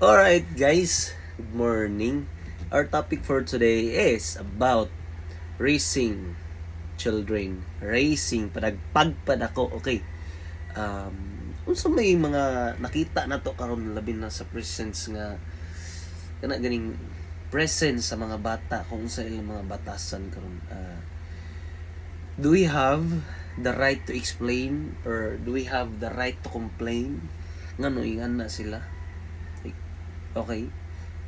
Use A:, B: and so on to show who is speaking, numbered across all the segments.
A: Alright guys, good morning. Our topic for today is about raising children. Raising, padagpagpad ako. Okay. Unsa may mga nakita na to karon labi na sa presence nga kana ganing presence sa mga bata kung sa ilang mga batasan karon. Do we have the right to explain or do we have the right to complain? Ngano ingan na sila? Okay,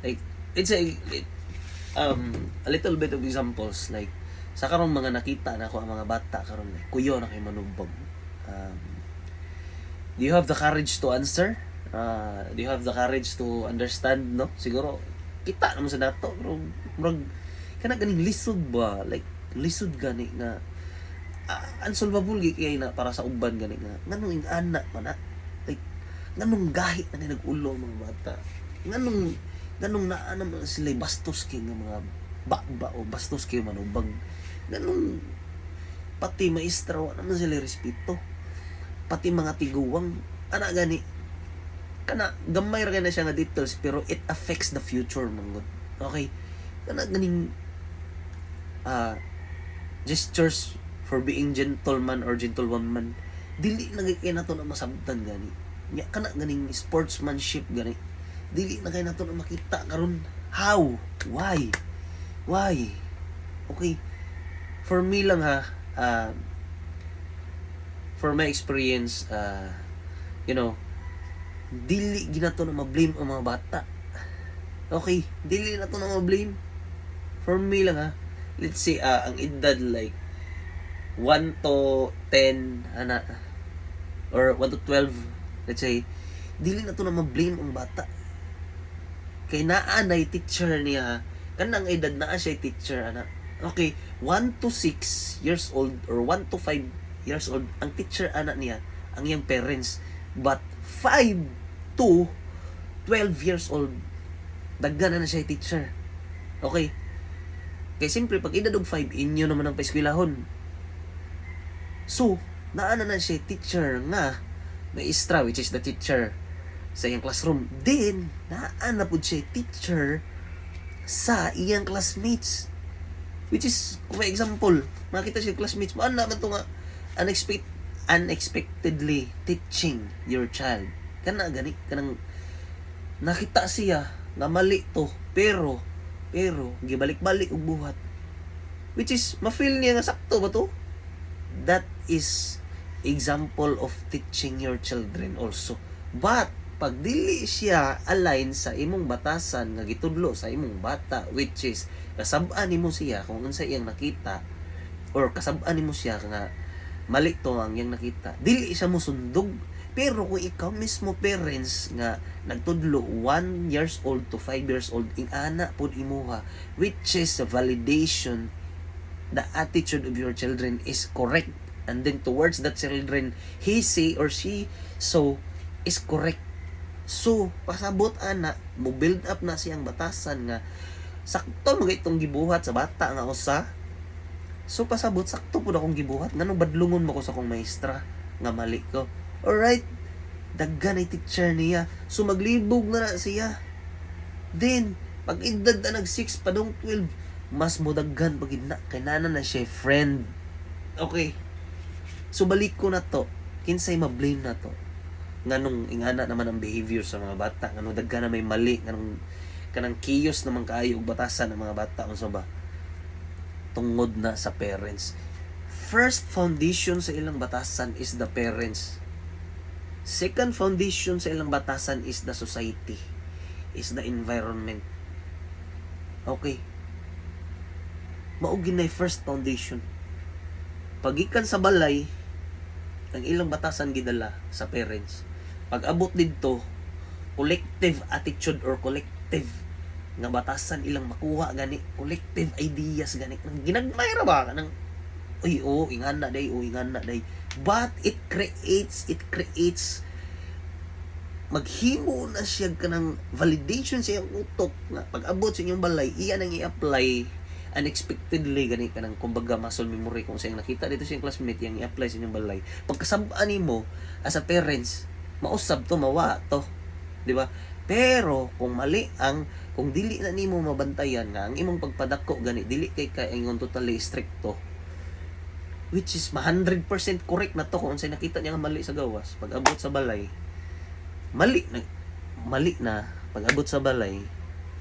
A: like it's a little bit of examples like sa karong mga nakita na ko ang mga bata karon like, kuyo na kay manubog. um, do you have the courage to answer? Do you have the courage to understand? No, siguro kita naman sa dato pero murag kana ganing lisod ba, like lisod gani nga unsolvable kay na para sa uban gani nga nganong anak man na like nganong gahi na nag-ulo ang mga bata, nganong naa naman sila bastos kay nga mga ba o bastos kay manubag, nganong pati maestra wa naman sila respeto, pati mga tiguwang ana gani kana gamay ra na siya nga details pero it affects the future manggod. Okay, kana ganing gestures for being gentleman or gentlewoman dili na kay nato na masabtan gani nya kana ganing sportsmanship gani dili na kay nato na makita karon. How? Why? Okay, for me lang ha, for my experience, dili ginato na ma-blame ang mga bata. Okay, dili na to na ma-blame. For me lang ha, let's say ang edad like 1 to 10 ana or 1 to 12, let's say, dili na to na ma-blame ang bata kay naa nay teacher niya kanang edad naa siya teacher ana. Okay, 1 to 6 years old or 1 to 5 years old ang teacher ana niya ang iyang parents, but 5 to 12 years old daghan na siya teacher. Okay, kay siyempre pag edad og 5 inyo naman ang paeskwelahon. So, naana na siya teacher nga maestra, which is the teacher sa iyang classroom. Then, naana po siya teacher sa iyang classmates. Which is, for example, makita siya classmates mo, ana man ito nga unexpectedly teaching your child. Kana gani, kanang nakita siya nga mali to, pero gibalik-balik og buhat. Which is, ma-feel niya nga sakto ba to? That is example of teaching your children also. But pag dili siya align sa imong batasan nga gitudlo sa imong bata, which is kasab-an nimo siya kung unsa iyang nakita or kasab-an nimo siya nga mali to ang iyang nakita, dili siya mo sundog. Pero kung ikaw mismo parents nga nagtudlo 1 years old to 5 years old ing ana pud imuha, which is a validation the attitude of your children is correct, and then towards that children he say or she so is correct. So pasabot ana mo build up na siyang batasan nga sakto mga itong gibuhat sa bata nga usa. So pasabot sakto pud akong gibuhat nganong badlungon mo ko sa akong maestra nga mali ko. Alright, daghan ay teacher niya, so maglibog na siya. Then pag edad na nag 6 padong 12 mas modaghan pag na kay nana na siya friend. Okay, so balik ko na to, kinsay ma-blame na to nganong ingana naman ang behavior sa mga bata, nganong daghan na may mali, nganong kanang kiyos naman kaayo og batasan ng mga bata unsa ba tungod na sa parents. First foundation sa ilang batasan is the parents. Second foundation sa ilang batasan is the society, is the environment. Okay, mao ginay first foundation. Pagikan sa balay ang ilang batasan gidala sa parents, pag abot didto collective attitude or collective nga batasan ilang makuha gani, collective ideas gani nang ginagmay ra ba nang ingana day, but it creates maghimo na siya kanang validation sa iyang utok nga pag abot sa inyong balay iya nang i-apply unexpectedly gani kanang kumbaga muscle memory kung siyang nakita dito siyang classmate yang i-apply sa inyong balay, pagkasab-an nimo as a parents mausab to mawa to, di ba? Pero kung dili na nimo mabantayan nga ang imong pagpadako gani dili kay ingon totally stricto, which is 100% correct na to kung unsay nakita niya nga mali sa gawas pag abot sa balay. Mali na pag abot sa balay.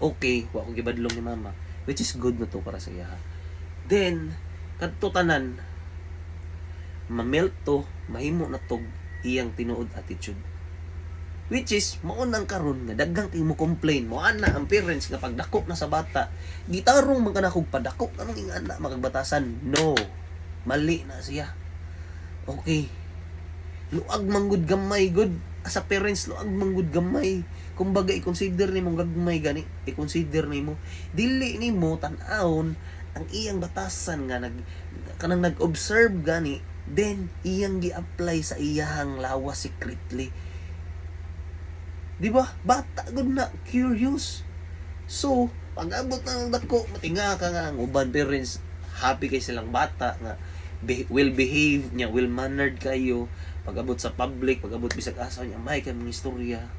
A: Okay, wa ko gibadlong ni mama, which is good na to para sa iya. Then kadto tanan mamelt to, mahimo na tog iyang tinuod attitude. Which is, maunang karon nga daggang kay mo complain mo ana ang parents nga pagdako na sa bata, gitarong man kana kog padako kanang ingana makagbatasan. No. Mali na siya. Okay. Luag manggod gamay good. As a parents, luag manggod gamay. Kumbaga i-consider nimo gagmay gani, i-consider nimo dili nimo tan-awon ang iyang batasan nga kanang nag-observe gani, then iyang gi-apply sa iyang lawas secretly. Di ba? Bata gud na, curious. So, pag abot na ng dako, matinga ka nga ang uban parents, happy kay silang bata nga well behaved niya, well mannered kayo. Pag abot sa public, pag abot bisag asa niya, may kaming istorya.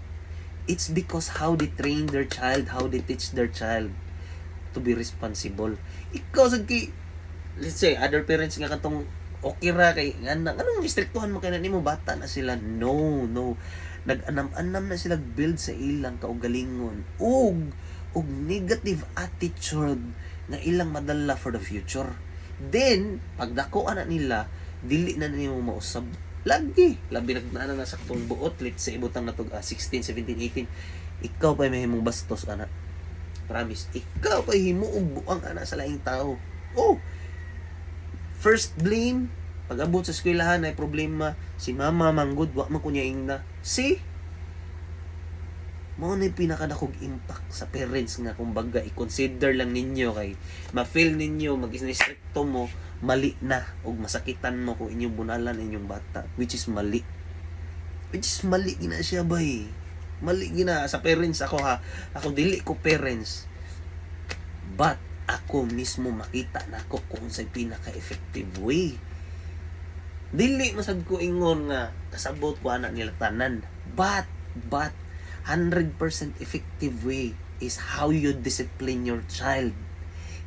A: It's because how they train their child, how they teach their child to be responsible. Ikaw sad kay, let's say other parents nga katong okay ra kay anong istriktuhan mo kay nimo bata na sila. No. Nag-anam-anam na sila build sa ilang kaugalingon og negative attitude nga ilang madala for the future. Then pagdako ana nila dili na nimo mausab lagi labi nagnaana na saktong buot let's say ibutang natog 16, 17, 18 ikaw pa may himong bastos ana. Promise, ikaw pa himuog buang ana sa laing tao. First blame pag abot sa eskwelahan ay problema si mama manggod wa man kunya ingna. See? Mao na pinakadakog impact sa parents nga kumbaga i-consider lang ninyo kay ma-feel ninyo mag-istrikto mo mali na og masakitan mo kung inyong bunalan inyong bata, which is mali gina siya bay. Mali gina sa parents ako dili ko parents, but ako mismo makita nako kung unsay pinaka-effective way. Dili masad ko ingon nga kasabot ko anak nila tanan, but 100% effective way is how you discipline your child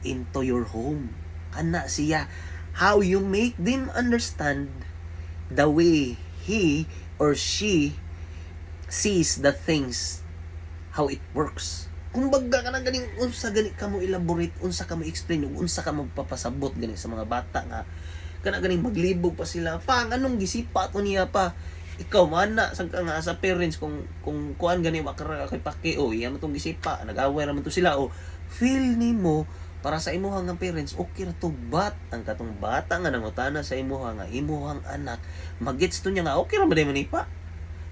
A: into your home. Ana siya, how you make them understand the way he or she sees the things, how it works. Kumbaga ka na ganing unsa gani ka mo elaborate, unsa ka mo explain, unsa ka mo papasabot gani sa mga bata nga kana ganing maglibog pa sila pang anong gisipa to niya pa. Ikaw mana sang ka nga sa parents kung kuan gani makara kay paki iya mo tong gisipa nag-away ra man to sila feel nimo para sa imuhang nga parents okay ra to, but ang katong bata nga nangutana sa imuhang anak magets to niya nga okay ra ba man ipa.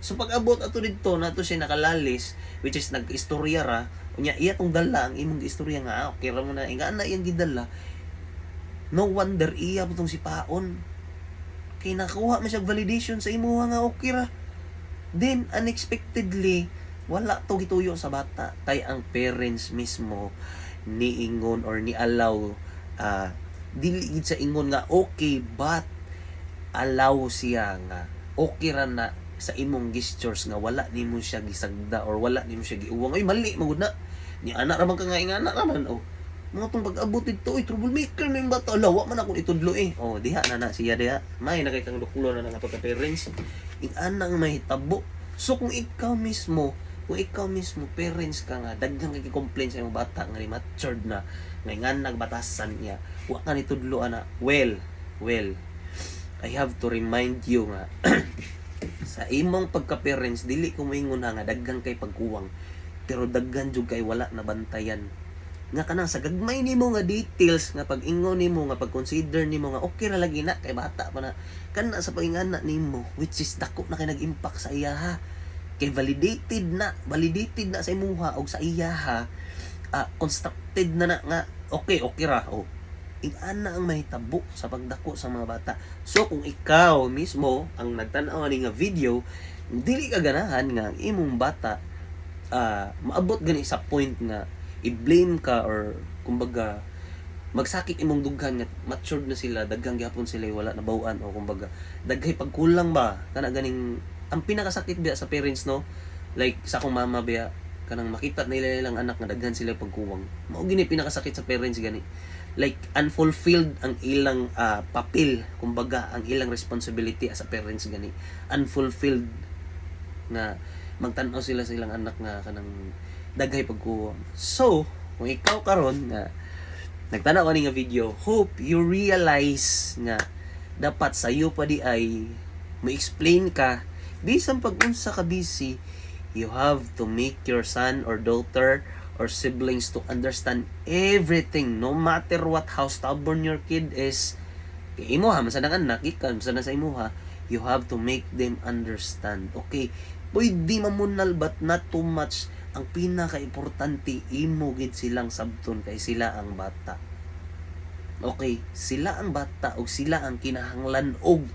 A: So pag abot ato didto nato siya nakalalis, which is nag-istorya ra unya iya tong dala ang imong istorya nga okay ra mo na inga na iyang gidala. No wonder iya putong si paon kay nakuha man siya validation sa imo nga okay ra. Then unexpectedly wala to gituyo sa bata kay ang parents mismo ni ingon or ni allow dili gid sa ingon nga okay, but allow siya nga okay ra na sa imong gestures nga wala nimo siya gisagda or wala nimo siya giuwang. Ay mali magud na ni anak ra man ka nga ingana ra man mga tong pag-abot dito troublemaker na yung bata lawa man ako itudlo diha na siya diha may nakitang duklo na nga pagka-parents ing anang mahitabo. So kung ikaw mismo parents ka nga daghan kay complain sa imong bata nga ni matured na nga nagbatasan niya wa ka nitudlo ana, well I have to remind you nga sa imong pagka-parents dili ko moingon nga daghan kay pagkuwang, pero daghan jud kay wala na bantayan nga kanang sa gagmay nimo nga details nga pag-ingon nimo nga pag-consider nimo nga okay ra lagi na kay bata pa na kana sa pag-ingana nimo, which is dako na kay nag-impact sa iya kay validated na sa imuha og sa iya constructed na nga okay ra ana ang mahitabo sa pagdako sa mga bata. So kung ikaw mismo ang nagtan-aw ni nga video dili ka ganahan nga ang imong bata maabot gani sa point nga i-blame ka or kumbaga magsakit imong dughan nga matured na sila, daghang gyapon sila wala na bawaan o kumbaga daghay pagkulang ba kana ganing ang pinakasakit biya sa parents no, like sa akong mama biya kanang makita nila ilang anak nga daghan sila pagkuwang. Mao gini pinakasakit sa parents gani. Like unfulfilled ang ilang papel, kumbaga ang ilang responsibility as a parents gani. Unfulfilled nga magtan-aw sila sa ilang anak nga kanang daghay pagkuwang. So, kung ikaw karon nga nagtanaw ani nga video, hope you realize nga dapat sayo pa di ay ma-explain ka bisan pag unsa ka busy, you have to make your son or daughter or siblings to understand everything, no matter what, how stubborn your kid is. Kay imo ha, masanang anak, ikan, masana sa imo ha, you have to make them understand. Okay, pwede mamunal but not too much. Ang pinaka-importante, imo gid silang sabton kay sila ang bata. Okay, sila ang bata o sila ang kinahanglan og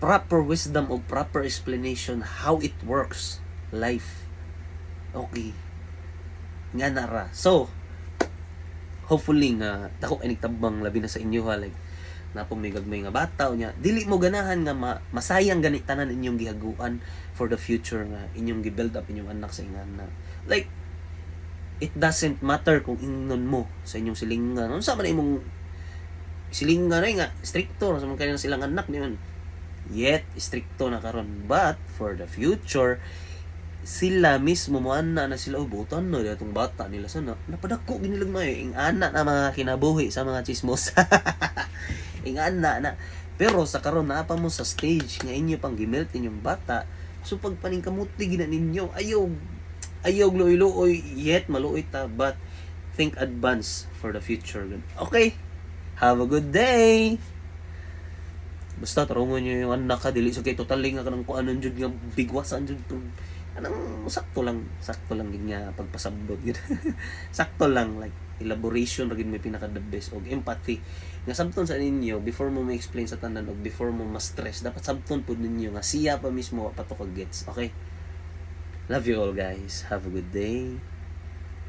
A: proper wisdom o proper explanation how it works life. Okay, nga nara. So hopefully nga dako ay nagtabang labi na sa inyo ha, like napong may gagmay nga bata o nya dili mo ganahan nga masayang ganit tanan inyong gihaguan for the future nga inyong gi-build up inyong anak sa ingana. Like it doesn't matter kung ingnon mo sa inyong silingan, unsa man imong silingan ay nga stricto sa man kanang silang anak niyon, yet stricto na karon, but for the future sila mismo mo ana na sila ubutan no datong bata nila sana napadako ginilag may ing ana na mga kinabuhi sa mga chismos. Ing ana na, pero sa karon na pa mo sa stage nga inyo pang gimelt inyong bata, so pag paningkamuti gina ninyo ayaw luoy-luoy yet maluoy ta, but think advance for the future. Okay, have a good day. Basta tarungon nyo yung anak ka, dili so kay totally nga kanang kuanon jud nga bigwasan jud anang sakto lang gid nga pagpasabot gid. Sakto lang, like elaboration ra gid may pinaka the best og empathy nga sabton sa ninyo before mo ma-explain sa tanan og before mo ma-stress, dapat sabton pud ninyo nga siya pa mismo pato ka gets. Okay, love you all guys, have a good day.